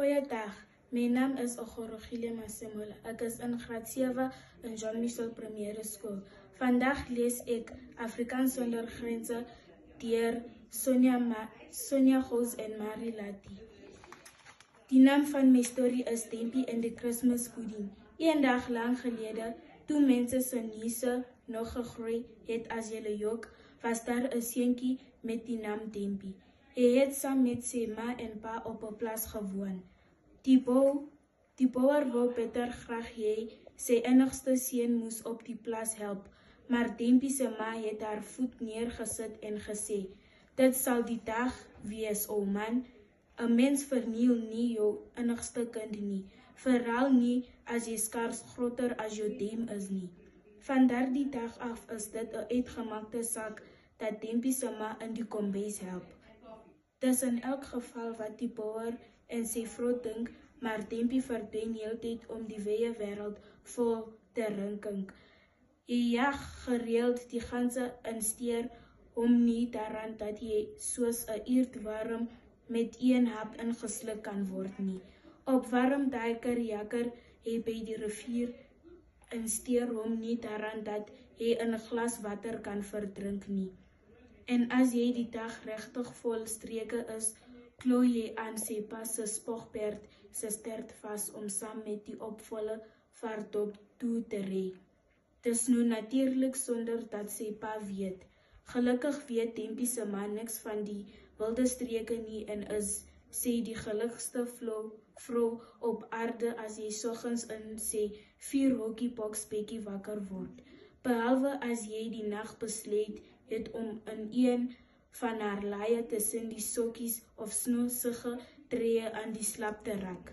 Goeiedag, my naam is Ogorogile Masemola. Ek is in graad 7 in John Mitchell Primêre Skool. Vandag lees ek Afrikaans sonder grense deur Sonia Gous en Marie Lati. Die naam van my storie is Dempie en die Christmas pudding. Eendag lang gelede, toe mense se neuse nog gegroei het as julle jok, was daar 'n seentjie met die naam Dempie. Hy het saam met sy ma en pa op 'n plaas gewoon. Die boer wou beter graag hê sy enigste seun moes op die plaas help, maar Dempie se ma het haar voet neergesit en gesê: "Dit sal die dag wees, ou man. 'n Mens verniel nie jou enigste kind nie, veral nie as jy skaars groter as jou dam is nie." Van daardie dag af is dit 'n uitgemaakte saak dat Dempie se ma in die kombuis help. Dis in elk geval wat die boer en sy vrou dink, maar Dempie verdwyn heeltyd om die wye wêreld vol te rinkink. Hy jag gereeld die ganse en steur hom nie daaraan dat hy soos 'n eerdworm met een hap ingesluk kan word nie. Op warm dae jakker hy by die rivier en steur hom nie daaraan dat hy 'n glas water kan verdrink nie. En as jy die dag regtig vol streke is, klooi jy aan sy pa se spogperd se stert vas om saam met die opvolle vaartdop toe te ry. Dis nou natuurlik sonder dat sy pa weet. Gelukkig weet Dempie se ma niks van die wilde streke nie en is sy die gelukkigste vrou op aarde as jy soggens in sy 4 hockeybox-bekkie wakker word. Behalwe as jy die nag besluit het om in een van haar laaie tussen die sokkies of snoesige treë aan die slap te raak.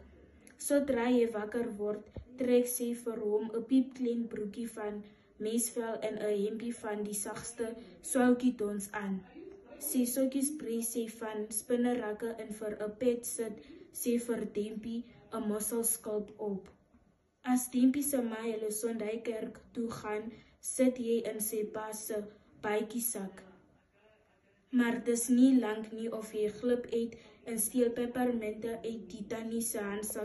Sodra jy wakker word, trek sy vir hom 'n piepklein broekie van meisvel en 'n hempie van die sagste swalkietons aan. Sy sokkies brei sy van spinnerakke en vir 'n pet sit sy vir Dempie 'n mosselskulp op. As Dempie se ma hulle Sondagkerk toe gaan, sit hy in sy pa se baadjiesak. Maar dis nie lank nie of hy glip uit en steel peppermente uit die tannie se handsal